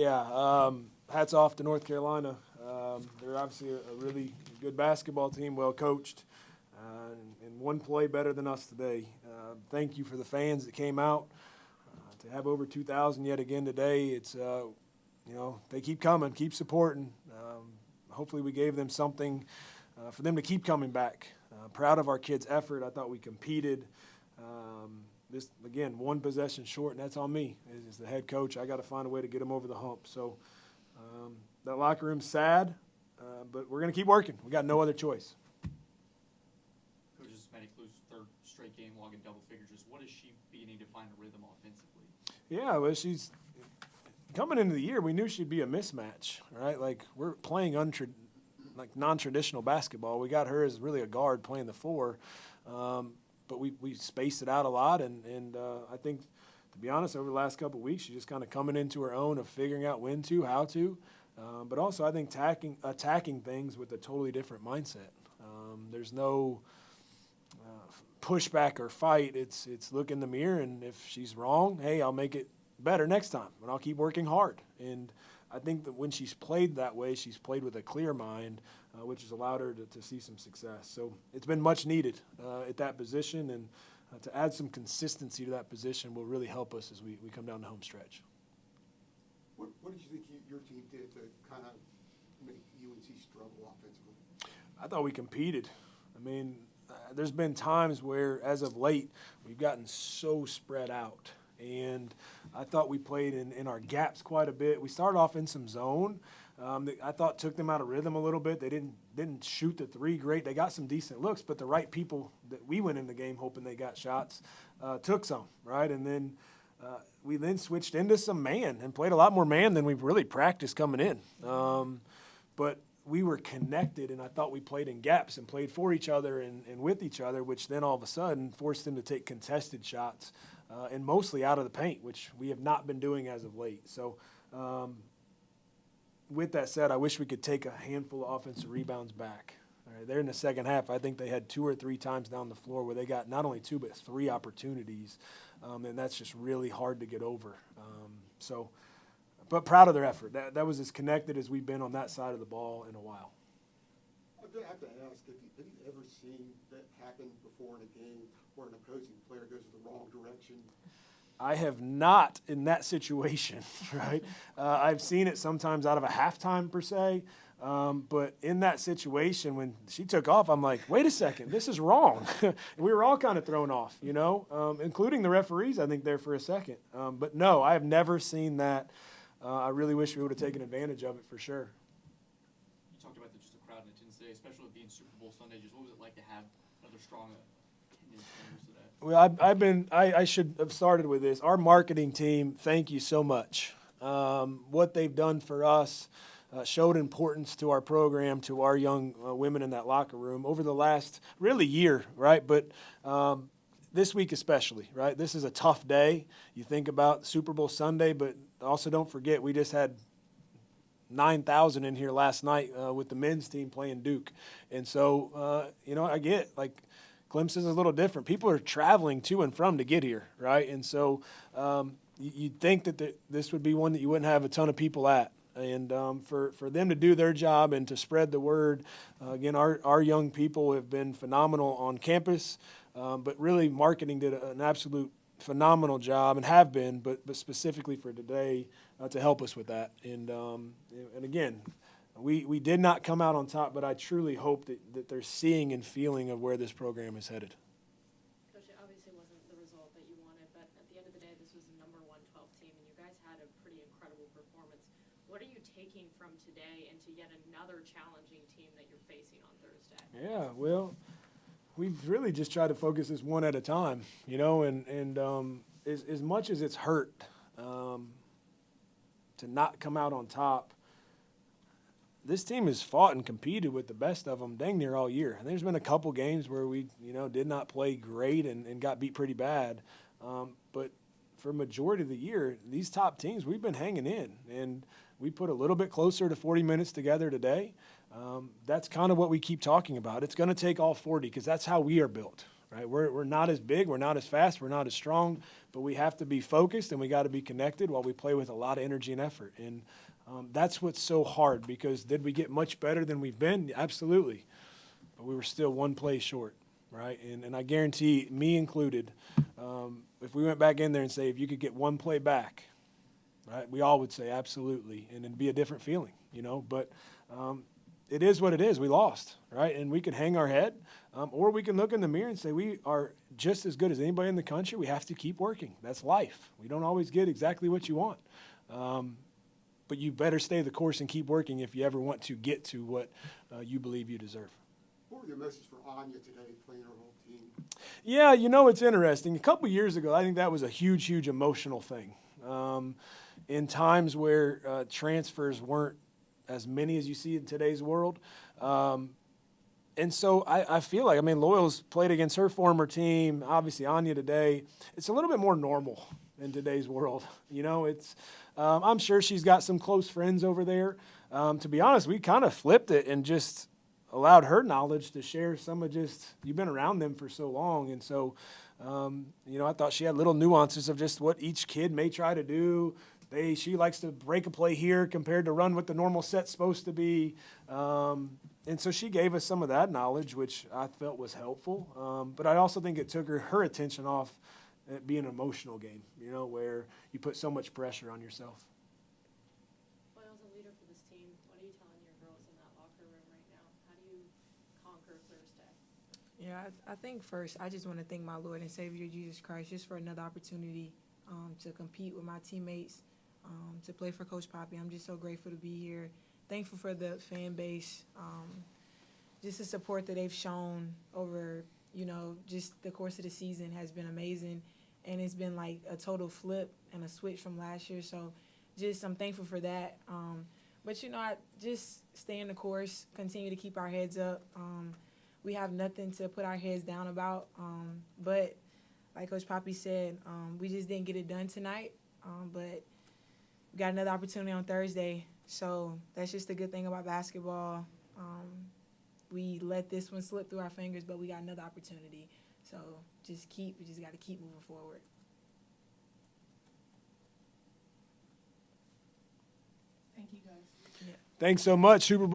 Yeah, hats off to North Carolina. They're obviously a really good basketball team, well coached, and one play better than us today. Thank you for the fans that came out. To have over 2,000 yet again today, it's they keep coming, keep supporting. Hopefully we gave them something for them to keep coming back. Proud of our kids' effort. I thought we competed. This, again, one possession short, and that's on me as the head coach. I got to find a way to get them over the hump. So that locker room's sad, but we're going to keep working. We got no other choice. Coach, this is Maddie Clue's third straight game logging double figures. What is she beginning to find a rhythm offensively? Yeah, well, she's coming into the year, we knew she'd be a mismatch, right? Like, we're playing non-traditional basketball. We got her as really a guard playing the four. But we spaced it out a lot, and I think, to be honest, over the last couple of weeks, she's just kind of coming into her own of figuring out when to, how to, but also I think attacking things with a totally different mindset. There's no pushback or fight. It's look in the mirror, and if she's wrong, hey, I'll make it better next time, and I'll keep working hard. And I think that when she's played that way, she's played with a clear mind, which has allowed her to see some success. So it's been much needed at that position, and to add some consistency to that position will really help us as we come down the home stretch. What did you think your team did to kind of make UNC struggle offensively? I thought we competed. I mean, there's been times where, as of late, we've gotten so spread out. And I thought we played in our gaps quite a bit. We started off in some zone. That I thought took them out of rhythm a little bit. They didn't shoot the three great. They got some decent looks, but the right people that we went in the game hoping they got shots took some, right? And then we then switched into some man and played a lot more man than we've really practiced coming in. But we were connected, and I thought we played in gaps and played for each other and with each other, which then all of a sudden forced them to take contested shots. And mostly out of the paint, which we have not been doing as of late. So with that said, I wish we could take a handful of offensive rebounds back. All right, there in the second half, I think they had 2 or 3 times down the floor where they got not only 2 but 3 opportunities, and that's just really hard to get over. But proud of their effort. That was as connected as we've been on that side of the ball in a while. I have to ask, have you ever seen that happen before in a game where an opposing player goes in the wrong direction? I have not in that situation, right? I've seen it sometimes out of a halftime per se, but in that situation when she took off, I'm like, wait a second, this is wrong. We were all kind of thrown off, including the referees, I think, there for a second. But no, I have never seen that. I really wish we would have taken advantage of it for sure. You talked about just the crowd in attendance today, especially with being Super Bowl Sunday. Just what was it like to have another strong attendance members of that? Well, I should have started with this. Our marketing team, thank you so much. What they've done for us showed importance to our program, to our young women in that locker room over the last really year, right? But this week especially, right? This is a tough day. You think about Super Bowl Sunday, but also don't forget we just had 9,000 in here last night with the men's team playing Duke. And so, I get, like, Clemson's a little different. People are traveling to and from to get here, right? And so you'd think that this would be one that you wouldn't have a ton of people at. And for them to do their job and to spread the word, again, our young people have been phenomenal on campus, but really marketing did an absolute phenomenal job and have been, but specifically for today to help us with that. And again, we did not come out on top, but I truly hope that they're seeing and feeling of where this program is headed. Coach, it obviously wasn't the result that you wanted, but at the end of the day, this was the number 112 team, and you guys had a pretty incredible performance. What are you taking from today into yet another challenging team that you're facing on Thursday? Yeah, well, we've really just tried to focus this one at a time, and as much as it's hurt to not come out on top, this team has fought and competed with the best of them dang near all year. And there's been a couple games where we, did not play great and got beat pretty bad. But for a majority of the year, these top teams, we've been hanging in. And we put a little bit closer to 40 minutes together today. That's kind of what we keep talking about. It's going to take all 40 because that's how we are built. right? We're not as big, we're not as fast, we're not as strong, but we have to be focused and we got to be connected while we play with a lot of energy and effort. And that's what's so hard, because did we get much better than we've been? Absolutely. But we were still one play short, right? And I guarantee, me included, if we went back in there and say, if you could get one play back, right, we all would say absolutely, and it'd be a different feeling, you know. But it is what it is. We lost, right? And we could hang our head, or we can look in the mirror and say we are just as good as anybody in the country. We have to keep working. That's life. We don't always get exactly what you want. But you better stay the course and keep working if you ever want to get to what you believe you deserve. What were your message for Anya today, playing her whole team? Yeah, you know, it's interesting. A couple years ago, I think that was a huge, huge emotional thing. In times where transfers weren't as many as you see in today's world. And so I feel like, I mean, Loyal's played against her former team, obviously Anya today. It's a little bit more normal in today's world. You know, it's I'm sure she's got some close friends over there. To be honest, we kind of flipped it and just allowed her knowledge to share some of just, you've been around them for so long. And so, you know, I thought she had little nuances of just what each kid may try to do. She likes to break a play here compared to run what the normal set's supposed to be. And so she gave us some of that knowledge, which I felt was helpful. But I also think it took her attention off it being an emotional game, you know, where you put so much pressure on yourself. Well, as a leader for this team, what are you telling your girls in that locker room right now? How do you conquer Thursday? Yeah, I think first I just want to thank my Lord and Savior Jesus Christ just for another opportunity to compete with my teammates, to play for Coach Poppie. I'm just so grateful to be here. Thankful for the fan base, just the support that they've shown over, you know, just the course of the season has been amazing. And it's been like a total flip and a switch from last year. So just I'm thankful for that. But, you know, I just stay in the course, continue to keep our heads up. We have nothing to put our heads down about. But like Coach Poppie said, we just didn't get it done tonight. But we got another opportunity on Thursday. So that's just the good thing about basketball. We let this one slip through our fingers, but we got another opportunity. So we just got to keep moving forward. Thank you, guys. Thanks so much, Super Bowl.